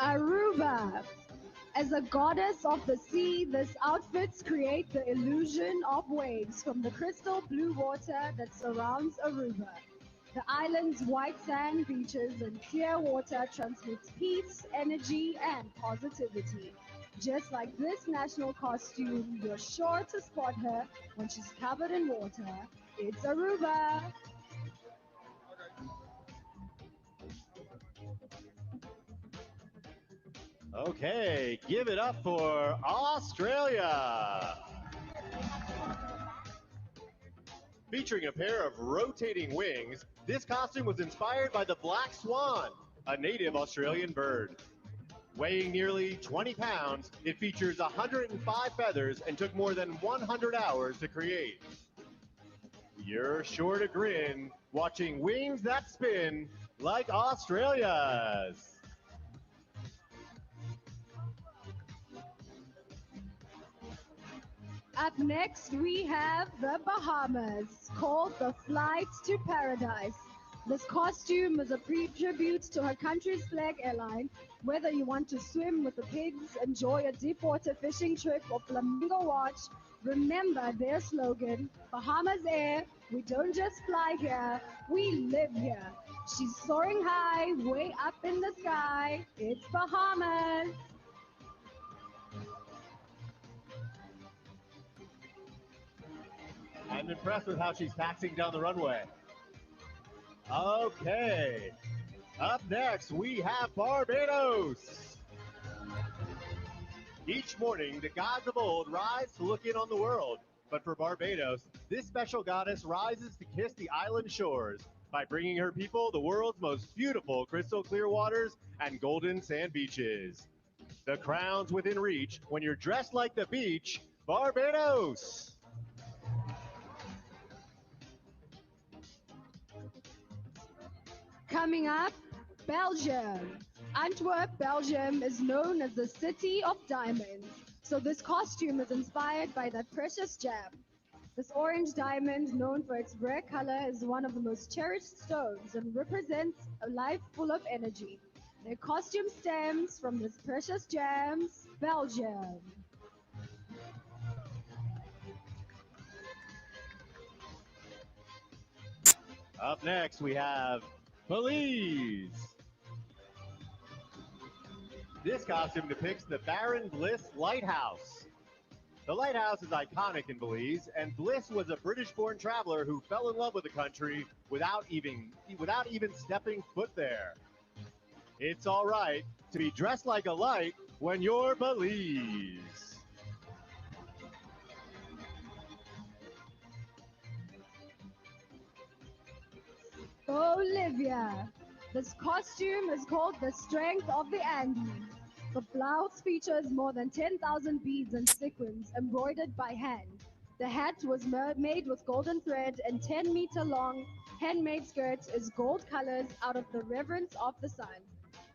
Aruba. As a goddess of the sea, this outfits create the illusion of waves from the crystal blue water that surrounds Aruba. The island's white sand beaches and clear water transmits peace, energy, and positivity. Just like this national costume, you're sure to spot her when she's covered in water. It's Aruba. Okay, give it up for Australia. Featuring a pair of rotating wings, this costume was inspired by the black swan, a native Australian bird. Weighing nearly 20 pounds, it features 105 feathers and took more than 100 hours to create. You're sure to grin watching wings that spin like Australia's. Up next, we have the Bahamas, called the Flight to Paradise. This costume is a tribute to her country's flag airline. Whether you want to swim with the pigs, enjoy a deep water fishing trip, or flamingo watch, remember their slogan, Bahamas Air, we don't just fly here, we live here. She's soaring high, way up in the sky. It's Bahamas. I'm impressed with how she's taxiing down the runway. Okay, up next we have Barbados. Each morning, the gods of old rise to look in on the world. But for Barbados, this special goddess rises to kiss the island shores by bringing her people the world's most beautiful crystal clear waters and golden sand beaches. The crown's within reach when you're dressed like the beach, Barbados! Coming up, Belgium. Antwerp, Belgium is known as the city of diamonds. So this costume is inspired by that precious gem. This orange diamond, known for its rare color, is one of the most cherished stones and represents a life full of energy. Their costume stems from this precious gems, Belgium. Up next, we have Belize. This costume depicts the Baron Bliss Lighthouse. The lighthouse is iconic in Belize, and Bliss was a British-born traveler who fell in love with the country without even stepping foot there. It's all right to be dressed like a light when you're Belize. Bolivia. This costume is called the Strength of the Andes. The blouse features more than 10,000 beads and sequins embroidered by hand. The hat was made with golden thread, and 10-meter long handmade skirt is gold colors out of the reverence of the sun.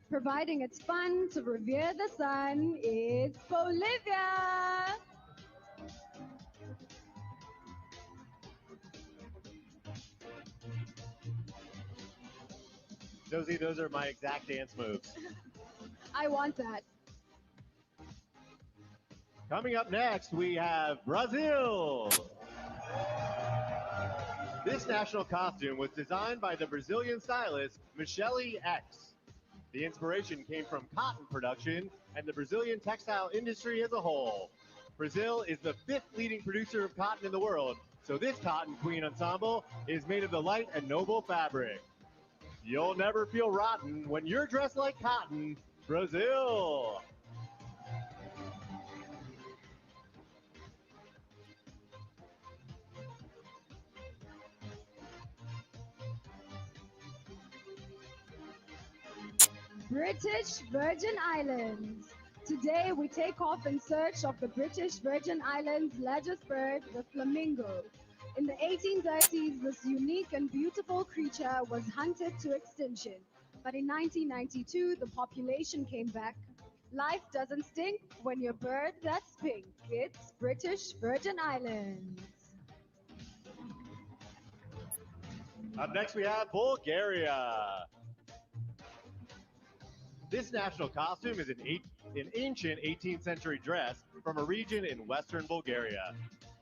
Providing it's fun to revere the sun, it's Bolivia! Josie, those are my exact dance moves. I want that. Coming up next, we have Brazil. This national costume was designed by the Brazilian stylist Michele X. The inspiration came from cotton production and the Brazilian textile industry as a whole. Brazil is the 5th leading producer of cotton in the world, so this Cotton Queen ensemble is made of the light and noble fabric. You'll never feel rotten when you're dressed like cotton, Brazil. British Virgin Islands. Today we take off in search of the British Virgin Islands' largest bird, the flamingo. In the 1830s, this unique and beautiful creature was hunted to extinction. But in 1992, the population came back. Life doesn't stink when you're a bird that's pink. It's British Virgin Islands. Up next, we have Bulgaria. This national costume is an ancient 18th century dress from a region in western Bulgaria.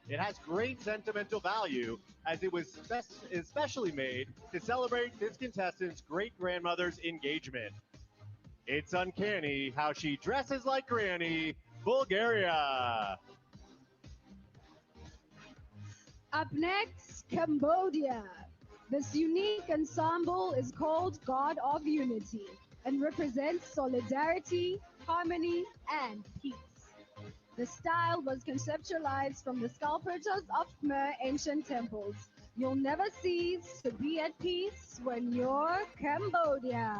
It has great sentimental value as it was especially made to celebrate this contestant's great-grandmother's engagement. It's uncanny how she dresses like Granny, Bulgaria. Up next, Cambodia. This unique ensemble is called God of Unity and represents solidarity, harmony, and peace. The style was conceptualized from the sculptures of Khmer ancient temples. You'll never cease to be at peace when you're Cambodia.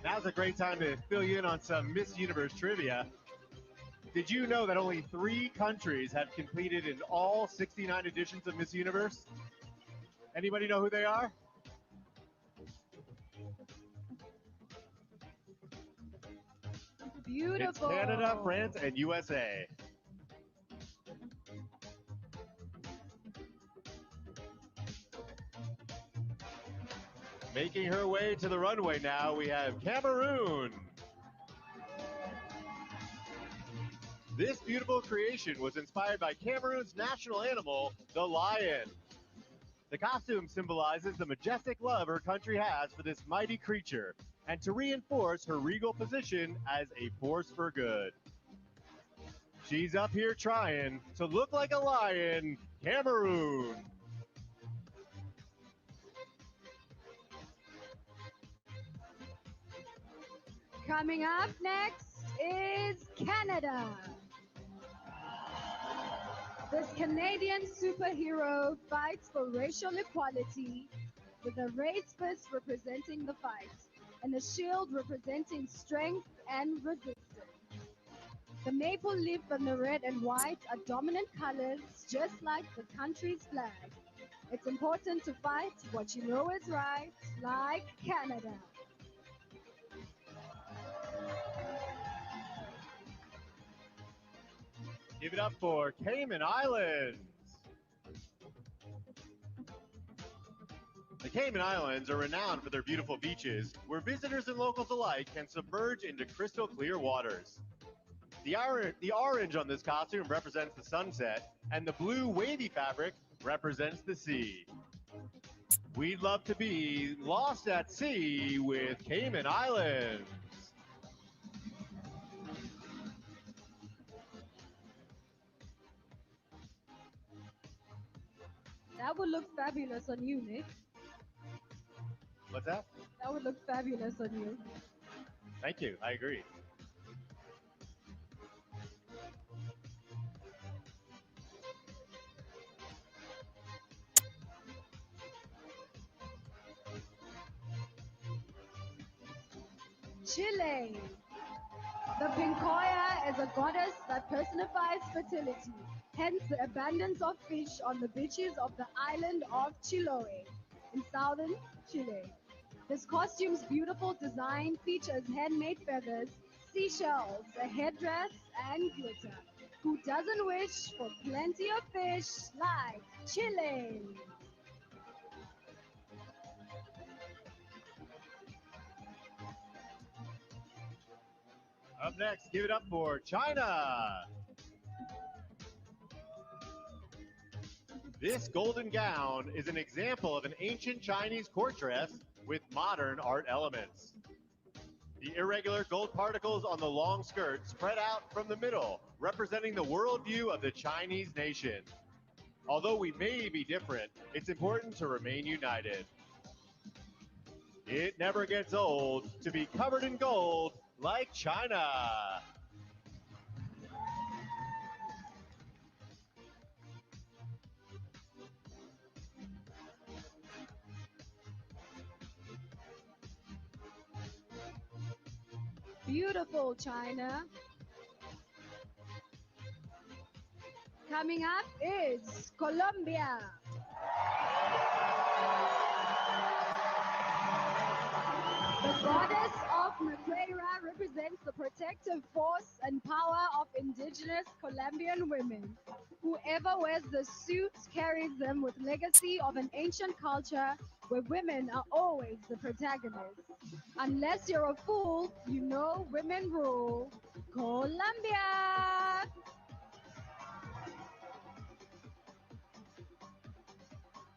Now's a great time to fill you in on some Miss Universe trivia. Did you know that only 3 countries have competed in all 69 editions of Miss Universe? Anybody know who they are? Beautiful. It's Canada, France, and USA. Making her way to the runway now, we have Cameroon. This beautiful creation was inspired by Cameroon's national animal, the lion. The costume symbolizes the majestic love her country has for this mighty creature, and to reinforce her regal position as a force for good. She's up here trying to look like a lion, Cameroon. Coming up next is Canada. This Canadian superhero fights for racial equality with a raised fist representing the fight and a shield representing strength and resistance. The maple leaf and the red and white are dominant colors just like the country's flag. It's important to fight what you know is right, like Canada. Give it up for Cayman Islands. The Cayman Islands are renowned for their beautiful beaches, where visitors and locals alike can submerge into crystal clear waters. The orange on this costume represents the sunset, and the blue wavy fabric represents the sea. We'd love to be lost at sea with Cayman Islands. That would look fabulous on you, Nick. What's that? That would look fabulous on you. Thank you. I agree. Chile. The Pincoya is a goddess that personifies fertility, hence the abundance of fish on the beaches of the island of Chiloé in southern Chile. This costume's beautiful design features handmade feathers, seashells, a headdress, and glitter. Who doesn't wish for plenty of fish like Chile? Up next, give it up for China. This golden gown is an example of an ancient Chinese court dress with modern art elements. The irregular gold particles on the long skirt spread out from the middle, representing the worldview of the Chinese nation. Although we may be different, it's important to remain united. It never gets old to be covered in gold like China. Beautiful China. Coming up is Colombia. Goddess of Maquera represents the protective force and power of indigenous Colombian women. Whoever wears the suit carries them with legacy of an ancient culture where women are always the protagonists. Unless you're a fool, you know women rule. Colombia!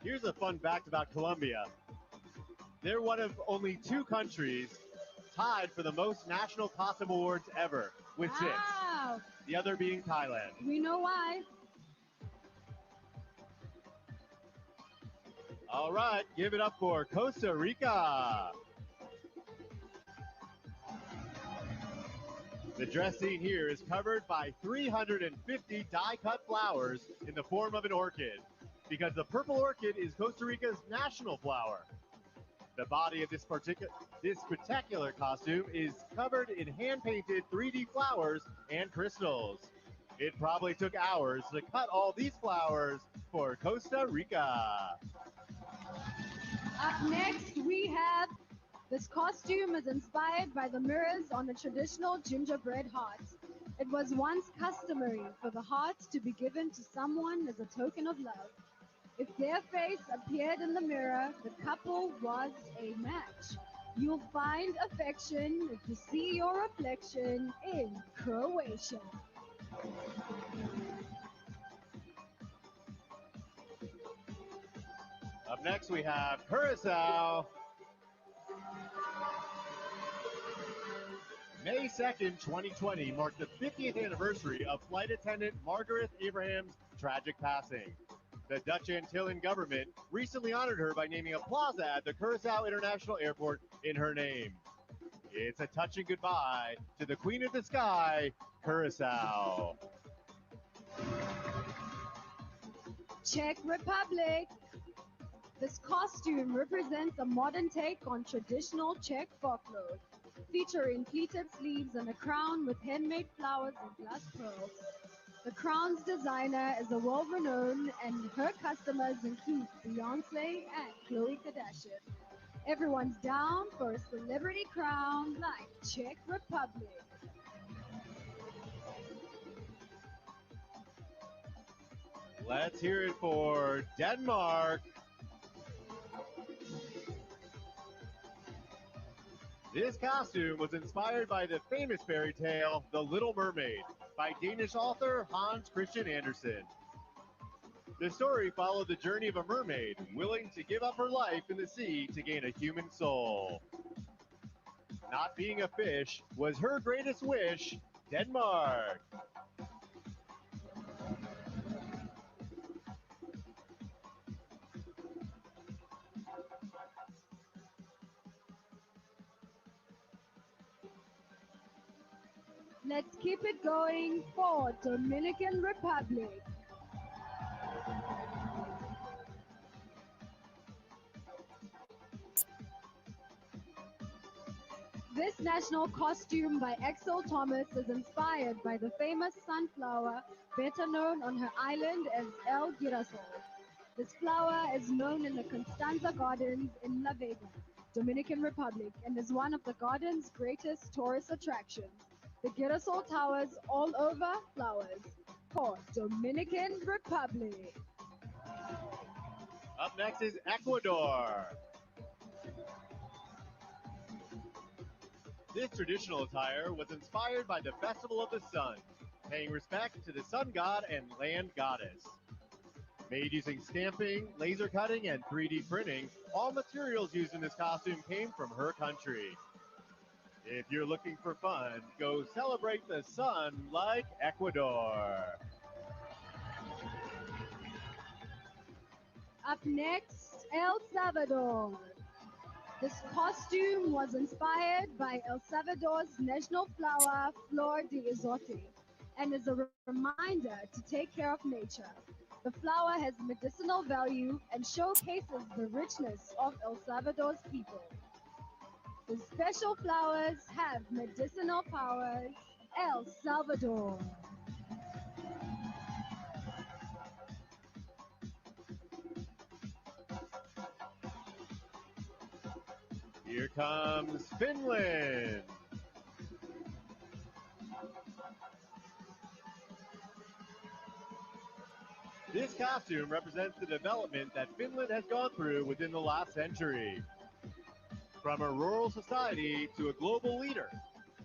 Here's a fun fact about Colombia. They're one of only 2 countries tied for the most national COSTA awards ever, with 6. Wow! The other being Thailand. We know why. All right, give it up for Costa Rica. The dress seen here is covered by 350 die-cut flowers in the form of an orchid, because the purple orchid is Costa Rica's national flower. The body of this spectacular costume is covered in hand-painted 3D flowers and crystals. It probably took hours to cut all these flowers for Costa Rica. Up next, we have this costume is inspired by the mirrors on a traditional gingerbread heart. It was once customary for the heart to be given to someone as a token of love. If their face appeared in the mirror, the couple was a match. You'll find affection if you see your reflection in Croatia. Up next, we have CURAÇAO. May 2nd, 2020 marked the 50th anniversary of flight attendant Margaret Abraham's tragic passing. The Dutch Antillean government recently honored her by naming a plaza at the Curaçao International Airport in her name. It's a touching goodbye to the Queen of the Sky, Curaçao. Czech Republic. This costume represents a modern take on traditional Czech folklore, featuring pleated sleeves and a crown with handmade flowers and glass pearls. The crown's designer is a world-renowned, and her customers include Beyonce and Khloe Kardashian. Everyone's down for a celebrity crown like Czech Republic. Let's hear it for Denmark. This costume was inspired by the famous fairy tale, The Little Mermaid, by Danish author Hans Christian Andersen. The story followed the journey of a mermaid willing to give up her life in the sea to gain a human soul. Not being a fish was her greatest wish. Denmark. Let's keep it going for Dominican Republic. This national costume by Axel Thomas is inspired by the famous sunflower, better known on her island as El Girasol. This flower is known in the Constanza Gardens in La Vega, Dominican Republic, and is one of the garden's greatest tourist attractions. The Girasol towers all over flowers for Dominican Republic. Up next is Ecuador. This traditional attire was inspired by the Festival of the Sun, paying respect to the sun god and land goddess. Made using stamping, laser cutting, and 3D printing, all materials used in this costume came from her country. If you're looking for fun, go celebrate the sun like Ecuador. Up next, El Salvador. This costume was inspired by El Salvador's national flower, Flor de Izote, and is a reminder to take care of nature. The flower has medicinal value and showcases the richness of El Salvador's people. The special flowers have medicinal powers. El Salvador. Here comes Finland. This costume represents the development that Finland has gone through within the last century. From a rural society to a global leader,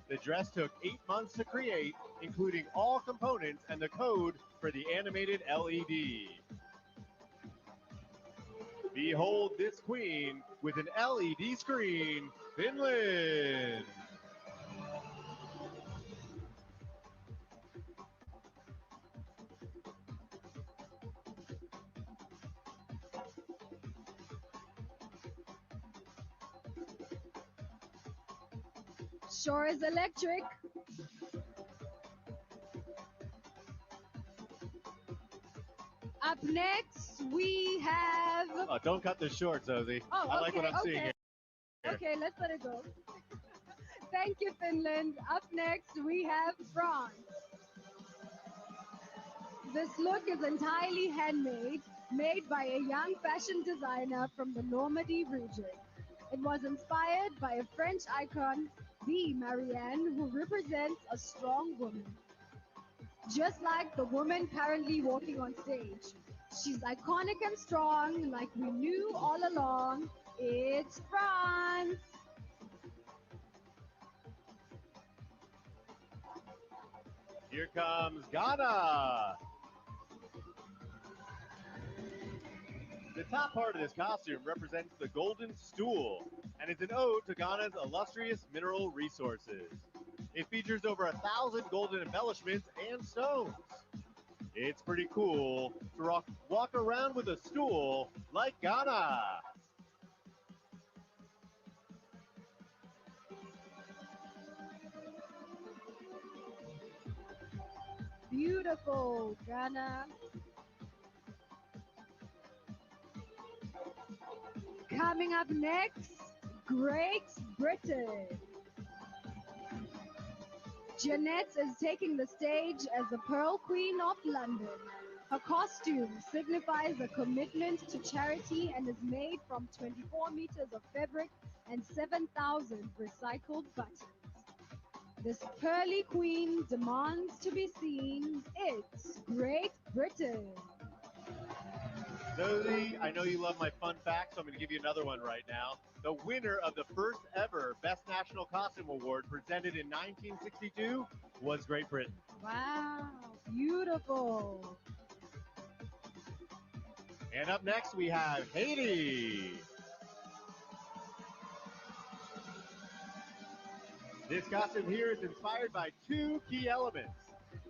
the dress took 8 months to create, including all components and the code for the animated LED. Behold this queen with an LED screen, Finland! Sure is electric. Up next, we have... Oh, don't cut this short, Zosie. Oh, I like what I'm seeing here. Okay, let's let it go. Thank you, Finland. Up next, we have France. This look is entirely handmade, made by a young fashion designer from the Normandy region. It was inspired by a French icon, the Marianne, who represents a strong woman. Just like the woman currently walking on stage. She's iconic and strong, like we knew all along. It's France! Here comes Ghana. The top part of this costume represents the golden stool and is an ode to Ghana's illustrious mineral resources. It features over 1,000 golden embellishments and stones. It's pretty cool to walk around with a stool like Ghana. Beautiful, Ghana. Coming up next, Great Britain. Jeanette is taking the stage as the Pearl Queen of London. Her costume signifies a commitment to charity and is made from 24 meters of fabric and 7,000 recycled buttons. This pearly queen demands to be seen. It's Great Britain. Zosie, I know you love my fun facts, so I'm going to give you another one right now. The winner of the first ever Best National Costume Award presented in 1962 was Great Britain. Wow, beautiful. And up next we have Haiti. This costume here is inspired by two key elements.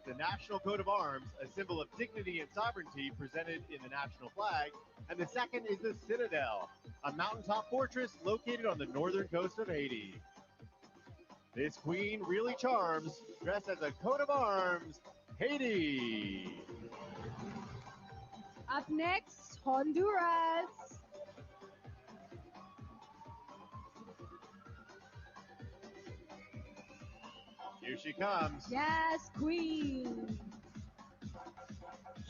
The national coat of arms, a symbol of dignity and sovereignty presented in the national flag, and the second is the citadel, a mountaintop fortress located on the northern coast of Haiti. This queen really charms, dressed as a coat of arms, Haiti. Up next, Honduras. Here she comes. Yes, queen.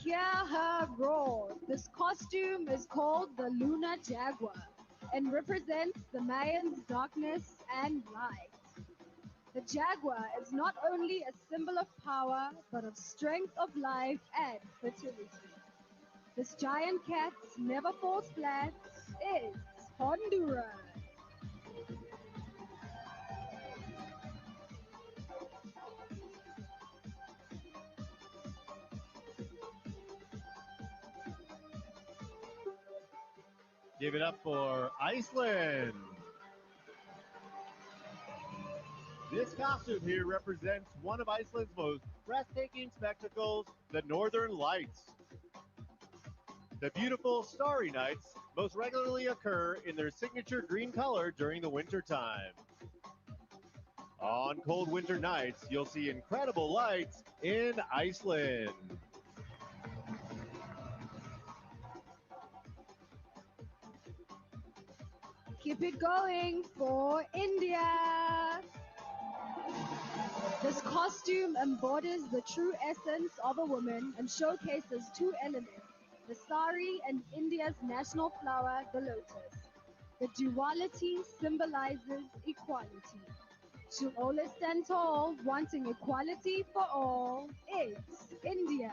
Hear her roar. This costume is called the Lunar Jaguar and represents the Mayans' darkness and light. The jaguar is not only a symbol of power, but of strength of life and fertility. This giant cat never falls flat. It's Honduras. Give it up for Iceland. This costume here represents one of Iceland's most breathtaking spectacles, the Northern Lights. The beautiful starry nights most regularly occur in their signature green color during the winter time. On cold winter nights, you'll see incredible lights in Iceland. Keep it going for India. This costume embodies the true essence of a woman and showcases two elements, the sari and India's national flower, the lotus. The duality symbolizes equality. To always stand tall, wanting equality for all, it's India.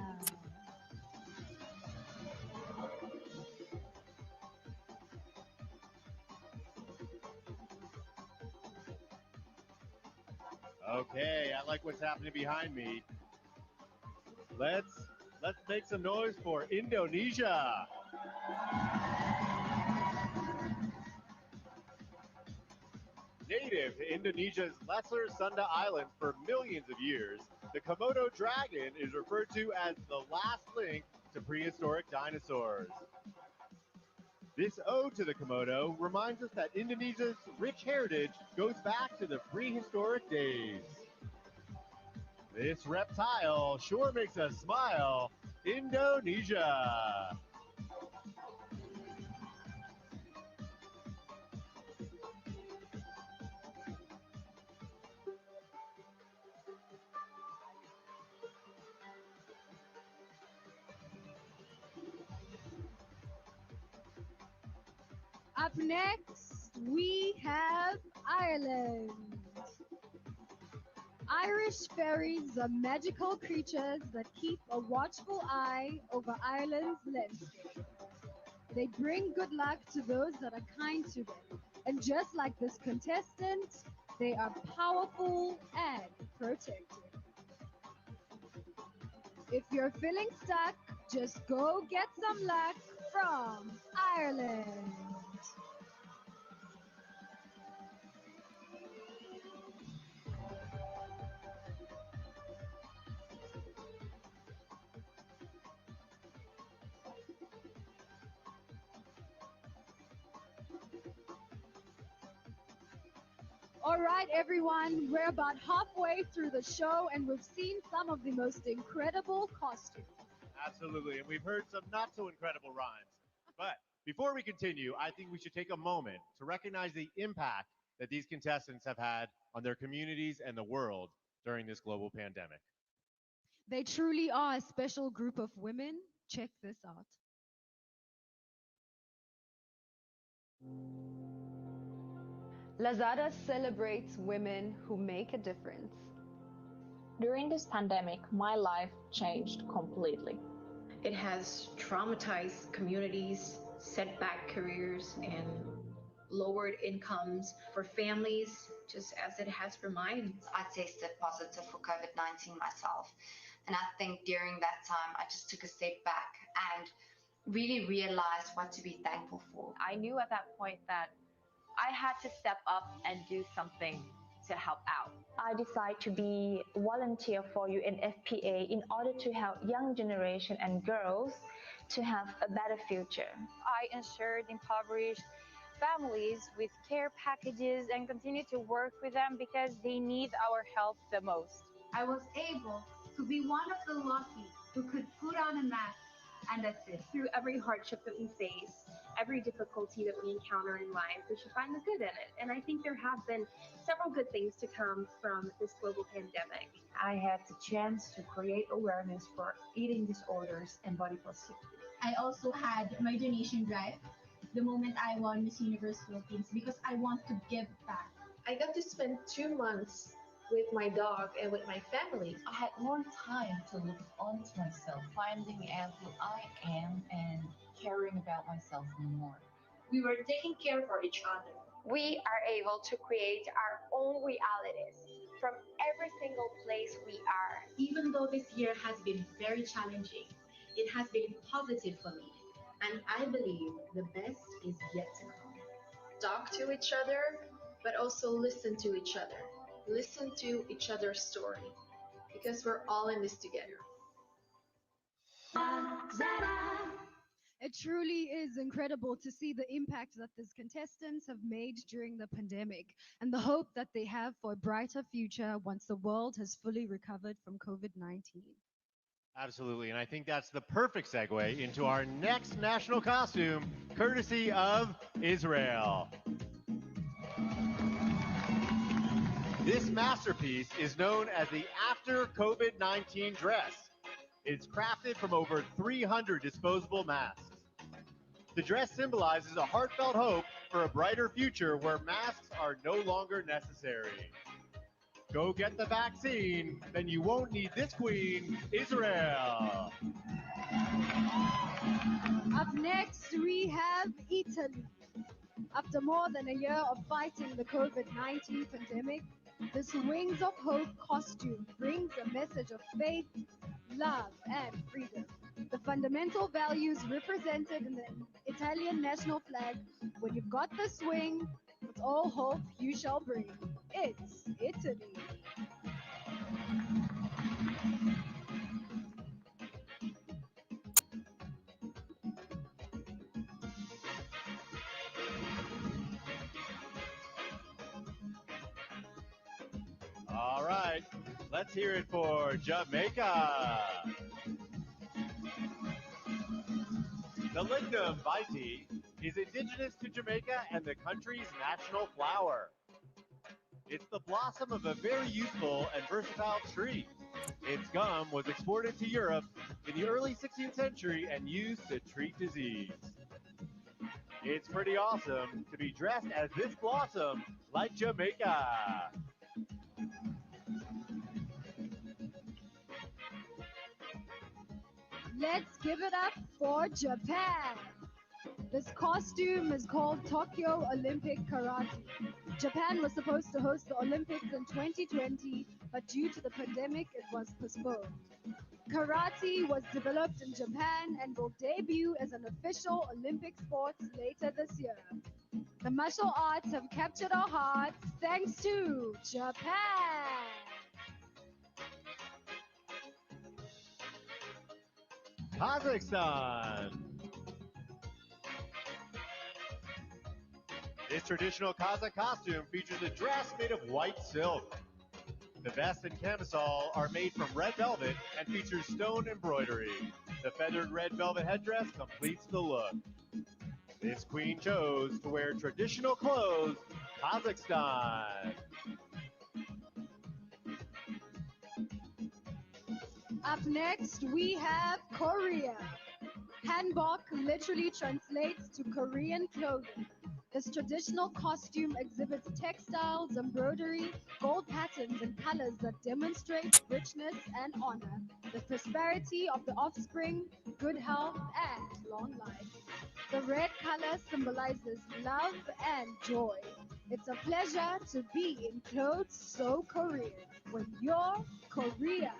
Okay, I like what's happening behind me. Let's make some noise for Indonesia. Native to Indonesia's Lesser Sunda Islands for millions of years, the Komodo dragon is referred to as the last link to prehistoric dinosaurs. This ode to the Komodo reminds us that Indonesia's rich heritage goes back to the prehistoric days. This reptile sure makes us smile. Indonesia. Up next, we have Ireland. Irish fairies are magical creatures that keep a watchful eye over Ireland's landscape. They bring good luck to those that are kind to them. And just like this contestant, they are powerful and protected. If you're feeling stuck, just go get some luck from Ireland. All right, everyone, we're about halfway through the show and we've seen some of the most incredible costumes. Absolutely, and we've heard some not so incredible rhymes. But before we continue, I think we should take a moment to recognize the impact that these contestants have had on their communities and the world during this global pandemic. They truly are a special group of women. Check this out. Lazada celebrates women who make a difference. During this pandemic, my life changed completely. It has traumatized communities, set back careers, and lowered incomes for families, just as it has for mine. I tested positive for COVID-19 myself. And I think during that time, I just took a step back and really realized what to be thankful for. I knew at that point that I had to step up and do something to help out. I decided to be a volunteer for UNFPA in order to help young generation and girls to have a better future. I ensured impoverished families with care packages and continue to work with them because they need our help the most. I was able to be one of the lucky who could put on a mask, and that's it. Through every hardship that we face, every difficulty that we encounter in life, we should find the good in it. And I think there have been several good things to come from this global pandemic. I had the chance to create awareness for eating disorders and body positivity. I also had my donation drive the moment I won Miss Universe Philippines because I want to give back. I got to spend 2 months with my dog and with my family. I had more time to look onto myself, finding out who I am and caring about myself more. We were taking care for each other. We are able to create our own realities from every single place we are. Even though this year has been very challenging, it has been positive for me. And I believe the best is yet to come. Talk to each other, but also listen to each other. Listen to each other's story, because we're all in this together. It truly is incredible to see the impact that these contestants have made during the pandemic and the hope that they have for a brighter future once the world has fully recovered from COVID-19. Absolutely, and I think that's the perfect segue into our next national costume, courtesy of Israel. This masterpiece is known as the After COVID-19 dress. It's crafted from over 300 disposable masks. The dress symbolizes a heartfelt hope for a brighter future where masks are no longer necessary. Go get the vaccine, then you won't need this queen, Israel. Up next, we have Italy. After more than a year of fighting the COVID-19 pandemic, this Wings of Hope costume brings a message of faith, love, and freedom. The fundamental values represented in the Italian national flag. When you've got this wing, with all hope you shall bring. It's Italy. All right, let's hear it for Jamaica. The Lignum vitae is indigenous to Jamaica and the country's national flower. It's the blossom of a very useful and versatile tree. Its gum was exported to Europe in the early 16th century and used to treat disease. It's pretty awesome to be dressed as this blossom like Jamaica. Let's give it up for Japan. This costume is called Tokyo Olympic Karate. Japan was supposed to host the Olympics in 2020, but due to the pandemic, it was postponed. Karate was developed in Japan and will debut as an official Olympic sport later this year. The martial arts have captured our hearts thanks to Japan. Kazakhstan. This traditional Kazakh costume features a dress made of white silk. The vest and camisole are made from red velvet and features stone embroidery. The feathered red velvet headdress completes the look. This queen chose to wear traditional clothes, Kazakhstan. Up next, we have Korea. Hanbok literally translates to Korean clothing. This traditional costume exhibits textiles, embroidery, gold patterns, and colors that demonstrate richness and honor, the prosperity of the offspring, good health, and long life. The red color symbolizes love and joy. It's a pleasure to be in clothes so Korean when you're Korea.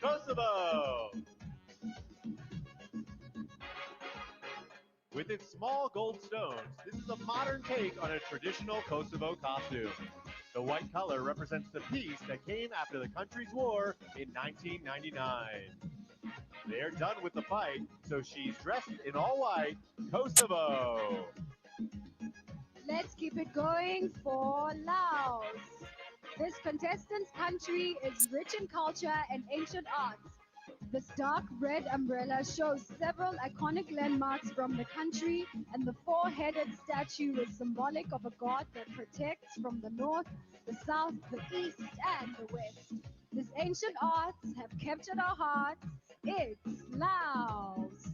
Kosovo. With its small gold stones, this is a modern take on a traditional Kosovo costume. The white color represents the peace that came after the country's war in 1999. They're done with the fight, so she's dressed in all white, Kosovo. Let's keep it going for Laos. This contestant's country is rich in culture and ancient arts. This dark red umbrella shows several iconic landmarks from the country, and the four-headed statue is symbolic of a god that protects from the north, the south, the east, and the west. These ancient arts have captured our hearts. It's Laos.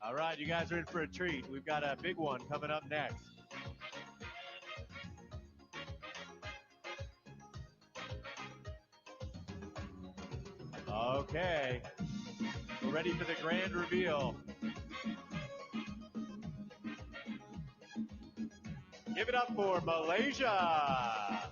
All right, you guys are in for a treat. We've got a big one coming up next. Okay, we're ready for the grand reveal. Give it up for Malaysia.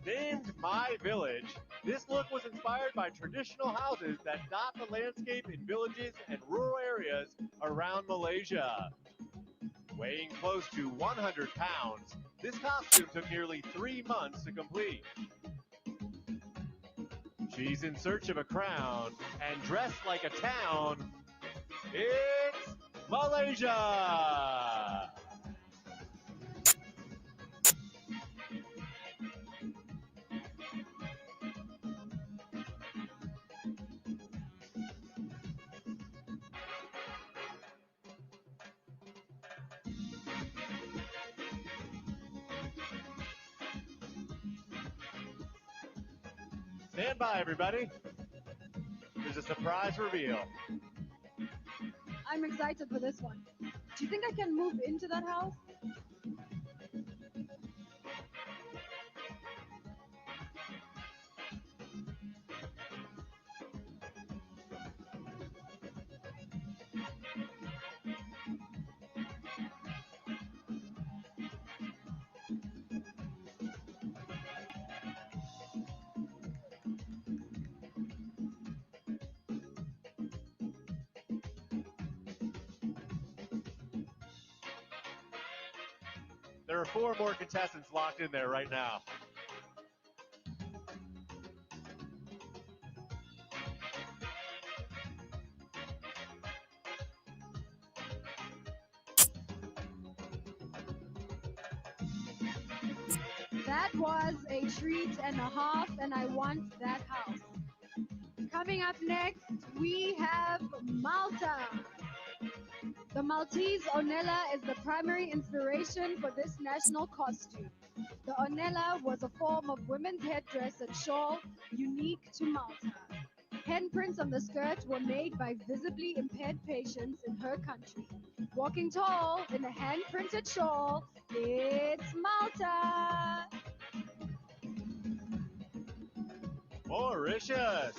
Named My Village, this look was inspired by traditional houses that dot the landscape in villages and rural areas around Malaysia. Weighing close to 100 pounds, this costume took nearly 3 months to complete. She's in search of a crown and dressed like a town. It's Malaysia! Stand by, everybody. There's a surprise reveal. I'm excited for this one. Do you think I can move into that house? There are 4 more contestants locked in there right now. That was a treat and a half, and I want that house. Coming up next, we have Malta. The Maltese Ornella is the primary inspiration for this national costume. The Ornella was a form of women's headdress and shawl unique to Malta. Handprints on the skirt were made by visibly impaired patients in her country. Walking tall in a hand-printed shawl, it's Malta! Mauritius.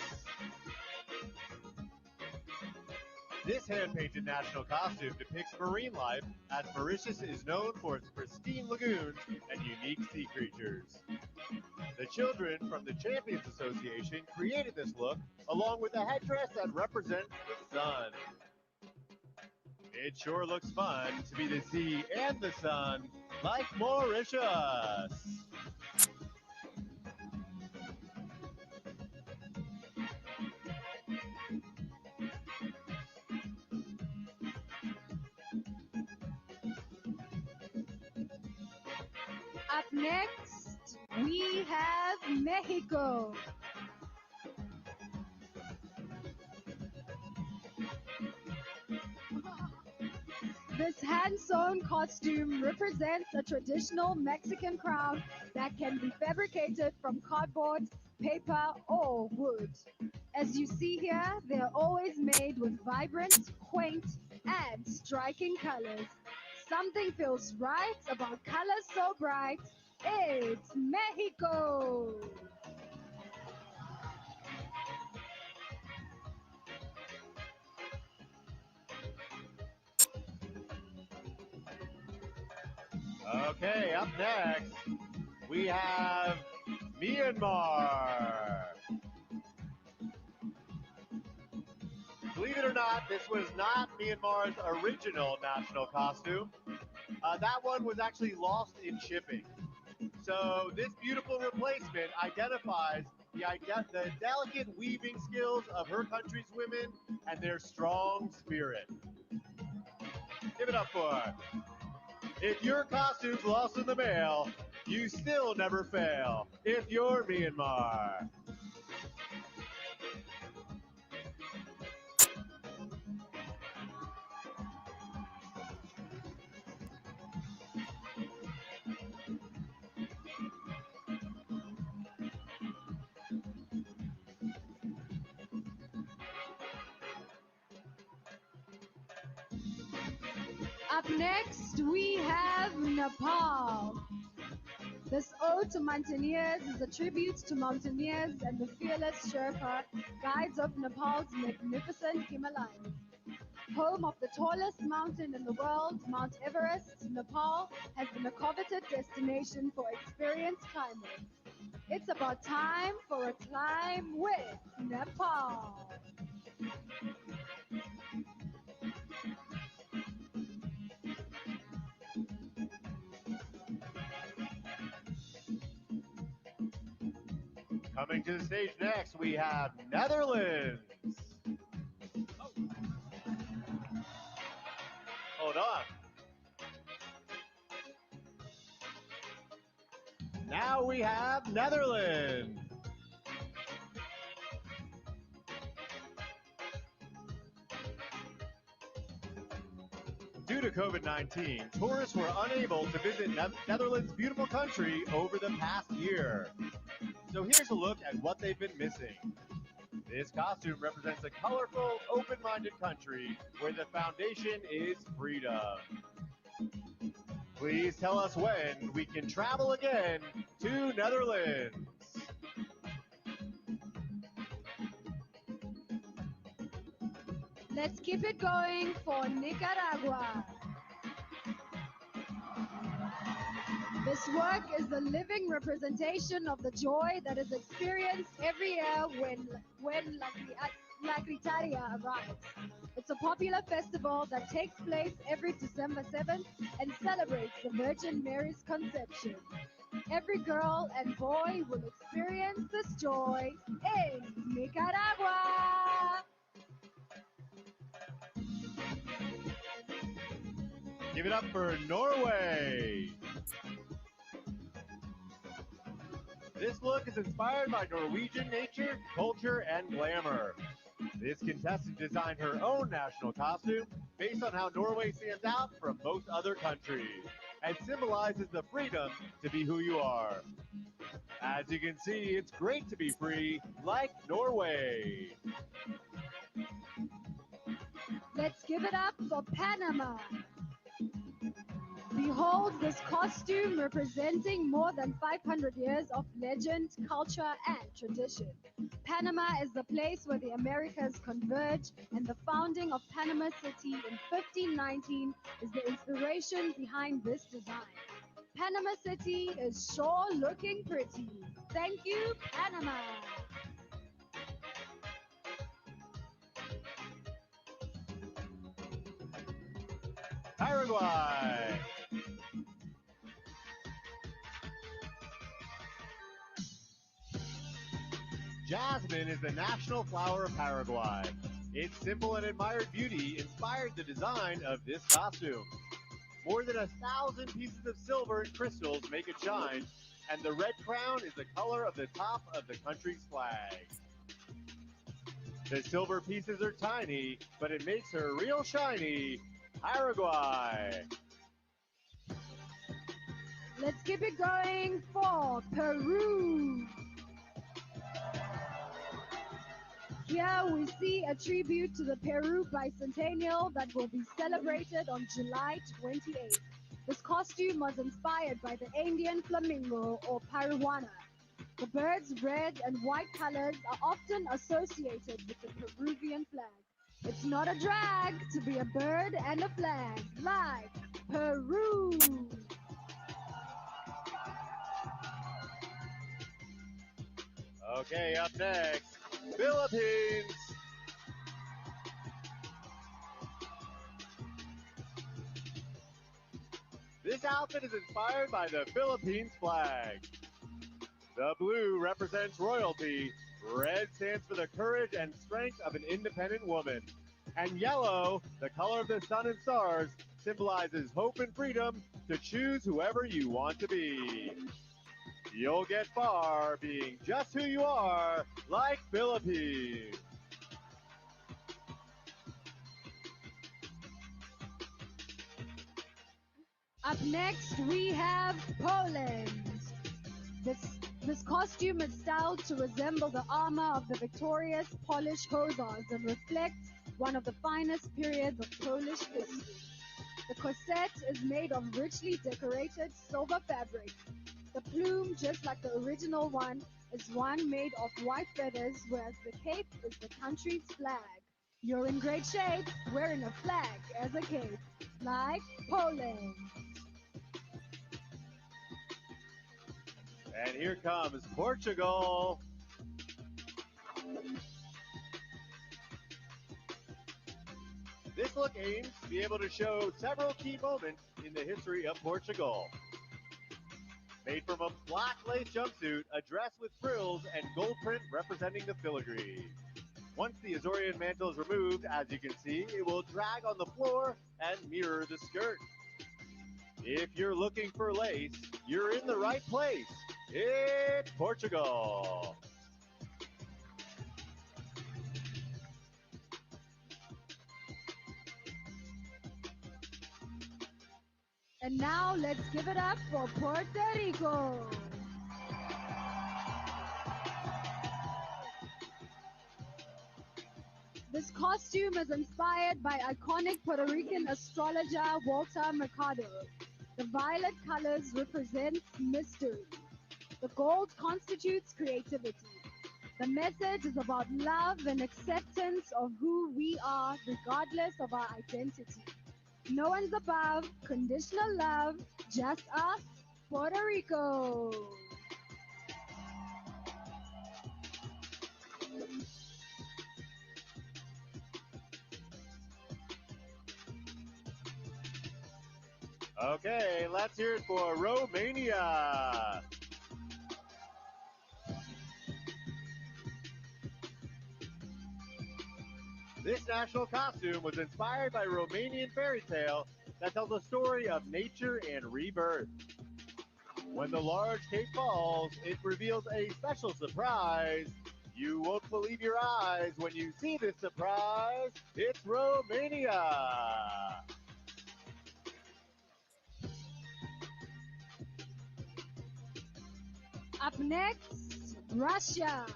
This hand-painted national costume depicts marine life, as Mauritius is known for its pristine lagoons and unique sea creatures. The children from the Champions Association created this look, along with a headdress that represents the sun. It sure looks fun to be the sea and the sun, like Mauritius. Up next, we have Mexico. This hand-sewn costume represents a traditional Mexican crown that can be fabricated from cardboard, paper, or wood. As you see here, they're always made with vibrant, quaint, and striking colors. Something feels right about colors so bright. It's Mexico! Okay, up next, we have Myanmar. Believe it or not, this was not Myanmar's original national costume. That one was actually lost in shipping. So this beautiful replacement identifies the delicate weaving skills of her country's women and their strong spirit. Give it up for her. If your costume's lost in the mail, you still never fail. If you're Myanmar. Up next, we have Nepal. This ode to mountaineers is a tribute to mountaineers and the fearless Sherpa, guides of Nepal's magnificent Himalayas. Home of the tallest mountain in the world, Mount Everest, Nepal has been a coveted destination for experienced climbers. It's about time for a climb with Nepal. Coming to the stage next, we have Netherlands. Hold on. Now we have Netherlands. Due to COVID-19, tourists were unable to visit Netherlands' beautiful country over the past year. So here's a look at what they've been missing. This costume represents a colorful, open-minded country where the foundation is freedom. Please tell us when we can travel again to Netherlands. Let's keep it going for Nicaragua. This work is the living representation of the joy that is experienced every year when La Gritaria arrives. It's a popular festival that takes place every December 7th and celebrates the Virgin Mary's conception. Every girl and boy will experience this joy in Nicaragua. Give it up for Norway. This look is inspired by Norwegian nature, culture, and glamour. This contestant designed her own national costume based on how Norway stands out from most other countries and symbolizes the freedom to be who you are. As you can see, it's great to be free, like Norway. Let's give it up for Panama. Behold this costume representing more than 500 years of legend, culture, and tradition. Panama is the place where the Americas converge, and the founding of Panama City in 1519 is the inspiration behind this design. Panama City is sure looking pretty. Thank you, Panama. Paraguay. Jasmine is the national flower of Paraguay. Its simple and admired beauty inspired the design of this costume. More than 1,000 pieces of silver and crystals make it shine, and the red crown is the color of the top of the country's flag. The silver pieces are tiny, but it makes her real shiny. Paraguay. Let's keep it going for Peru. Here we see a tribute to the Peru bicentennial that will be celebrated on July 28th. This costume was inspired by the Andean flamingo or Paraguana. The bird's red and white colors are often associated with the Peruvian flag. It's not a drag to be a bird and a flag, like Peru. Okay, up next, Philippines. This outfit is inspired by the Philippines flag. The blue represents royalty, red stands for the courage and strength of an independent woman, and yellow, the color of the sun and stars, symbolizes hope and freedom to choose whoever you want to be. You'll get far being just who you are, like Philippines. Up next, we have Poland. This costume is styled to resemble the armor of the victorious Polish hussars and reflects one of the finest periods of Polish history. The corset is made of richly decorated silver fabric. The plume, just like the original one, is one made of white feathers, whereas the cape is the country's flag. You're in great shape wearing a flag as a cape, like Poland. And here comes Portugal. This look aims to be able to show several key moments in the history of Portugal. Made from a black lace jumpsuit, a dress with frills and gold print representing the filigree. Once the Azorian mantle is removed, as you can see, it will drag on the floor and mirror the skirt. If you're looking for lace, you're in the right place. It's Portugal. And now let's give it up for Puerto Rico. This costume is inspired by iconic Puerto Rican astrologer Walter Mercado. The violet colors represent mystery. The gold constitutes creativity. The message is about love and acceptance of who we are regardless of our identity. No one's above, conditional love, just us, Puerto Rico. Okay, let's hear it for Romania. This national costume was inspired by a Romanian fairy tale that tells a story of nature and rebirth. When the large cape falls, it reveals a special surprise. You won't believe your eyes when you see this surprise. It's Romania. Up next, Russia.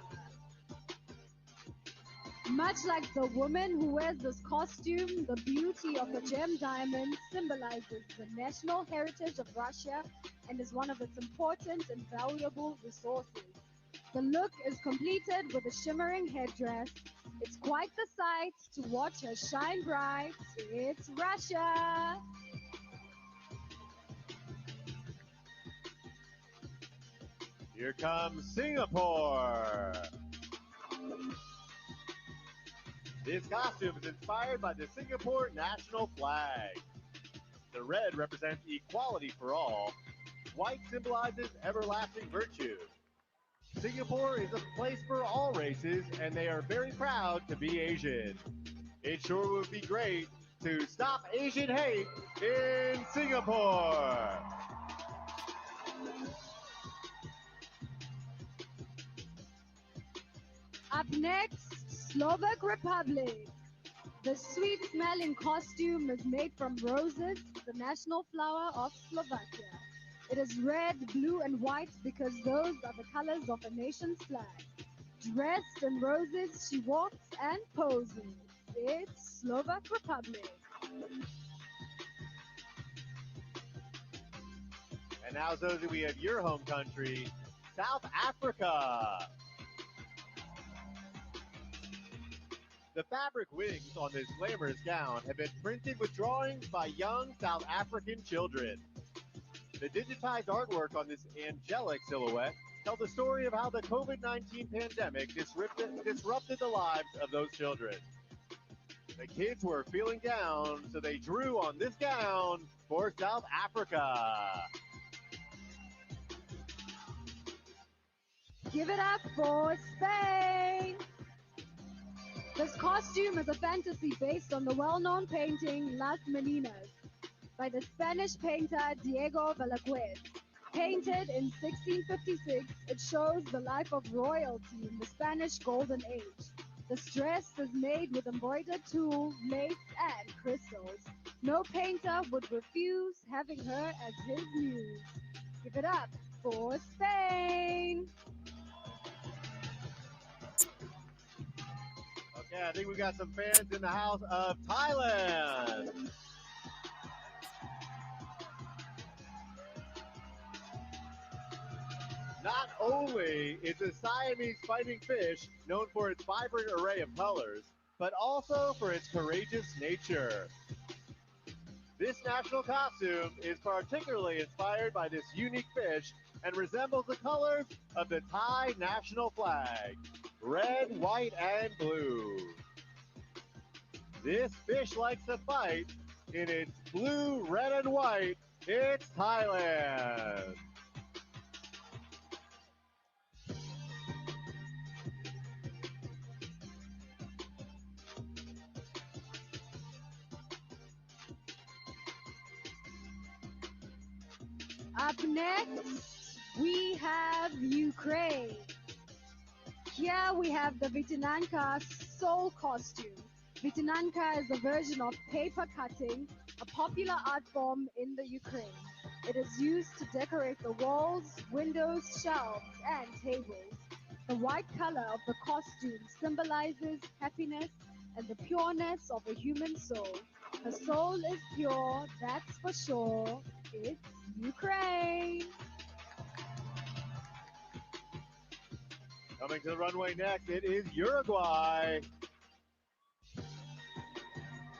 Much like the woman who wears this costume, the beauty of the gem diamond symbolizes the national heritage of Russia and is one of its important and valuable resources. The look is completed with a shimmering headdress. It's quite the sight to watch her shine bright. It's Russia! Here comes Singapore. This costume is inspired by the Singapore national flag. The red represents equality for all. White symbolizes everlasting virtue. Singapore is a place for all races, and they are very proud to be Asian. It sure would be great to stop Asian hate in Singapore. Up next, Slovak Republic. The sweet-smelling costume is made from roses, the national flower of Slovakia. It is red, blue, and white because those are the colors of a nation's flag. Dressed in roses, she walks and poses. It's Slovak Republic. And now, Zoe, we have your home country, South Africa. The fabric wings on this glamorous gown have been printed with drawings by young South African children. The digitized artwork on this angelic silhouette tells the story of how the COVID-19 pandemic disrupted the lives of those children. The kids were feeling down, so they drew on this gown for South Africa. Give it up for Spain! This costume is a fantasy based on the well-known painting Las Meninas by the Spanish painter Diego Velázquez. Painted in 1656, it shows the life of royalty in the Spanish Golden Age. The dress is made with embroidered tulle, lace, and crystals. No painter would refuse having her as his muse. Give it up for Spain! Okay, I think we got some fans in the house of Thailand. Not only is the Siamese fighting fish known for its vibrant array of colors, but also for its courageous nature. This national costume is particularly inspired by this unique fish and resembles the colors of the Thai national flag, red, white, and blue. This fish likes to fight in its blue, red, and white. It's Thailand. Up next, we have Ukraine. Here we have the Vitinanka soul costume. Vitinanka is a version of paper cutting a popular art form in the Ukraine. It is used to decorate the walls, windows, shelves, and tables. The white color of the costume symbolizes happiness and the pureness of a human soul. Her soul is pure, that's for sure. It's Ukraine. Coming to the runway next, it is Uruguay.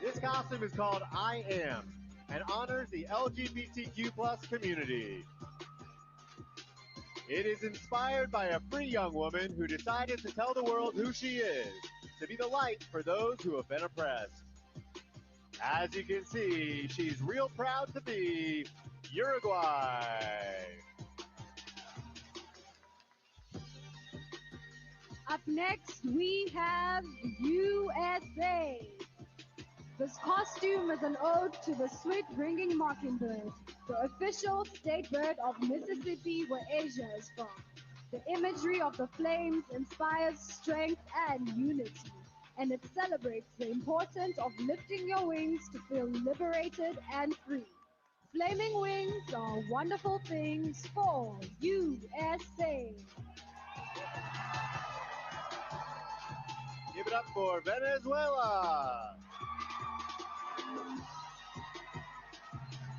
This costume is called I Am and honors the LGBTQ plus community. It is inspired by a free young woman who decided to tell the world who she is, to be the light for those who have been oppressed. As you can see, she's real proud to be Uruguay. Up next, we have USA. This costume is an ode to the sweet-ringing mockingbird, the official state bird of Mississippi, where Asia is from. The imagery of the flames inspires strength and unity, and it celebrates the importance of lifting your wings to feel liberated and free. Flaming wings are wonderful things for USA. Give it up for Venezuela.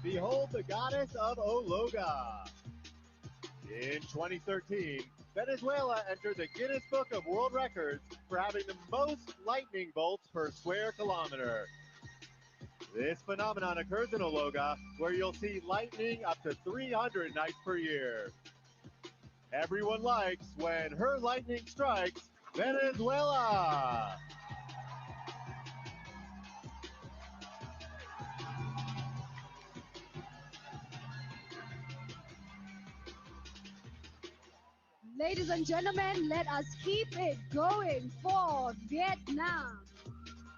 Behold the goddess of Ologa. In 2013, Venezuela entered the Guinness Book of World Records for having the most lightning bolts per square kilometer. This phenomenon occurs in Ologa, where you'll see lightning up to 300 nights per year. Everyone likes when her lightning strikes Venezuela. Ladies and gentlemen, let us keep it going for Vietnam.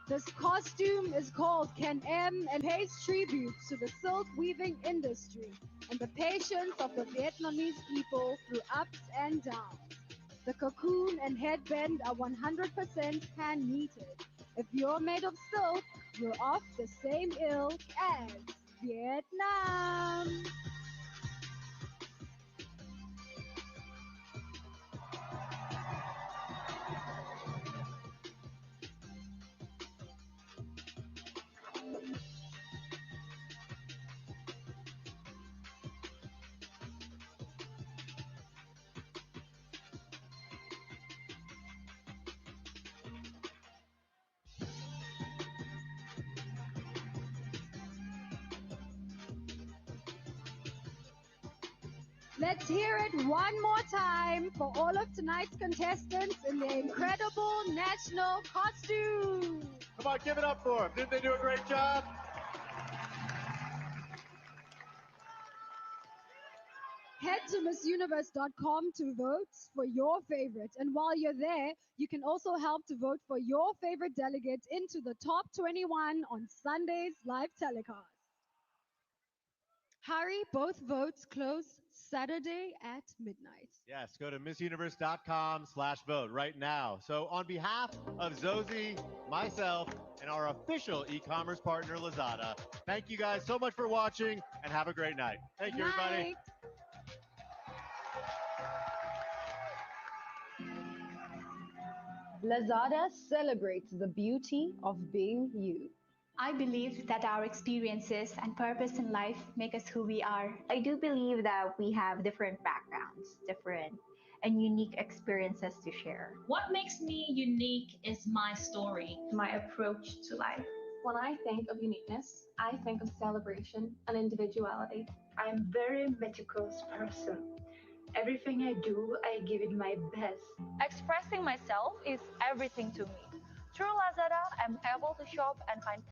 This costume is called Can Em and pays tribute to the silk weaving industry and the patience of the Vietnamese people through ups and downs. The cocoon and headband are 100% hand knitted. If you're made of silk, you're of the same ilk as Vietnam. Let's hear it one more time for all of tonight's contestants in their incredible national costume. Come on, give it up for them. Didn't they do a great job? Head to MissUniverse.com to vote for your favorite. And while you're there, you can also help to vote for your favorite delegate into the top 21 on Sunday's live telecast. Hurry, both votes close Saturday at midnight. Yes, go to MissUniverse.com/vote right now. So on behalf of Zosie, myself, and our official e-commerce partner, Lazada, thank you guys so much for watching and have a great night. Thank you, everybody. Lazada celebrates the beauty of being you. I believe that our experiences and purpose in life make us who we are. I do believe that we have different backgrounds, different and unique experiences to share. What makes me unique is my story, my approach to life. When I think of uniqueness, I think of celebration and individuality. I'm a very meticulous person. Everything I do, I give it my best. Expressing myself is everything to me. Through Lazada, I'm able to shop and find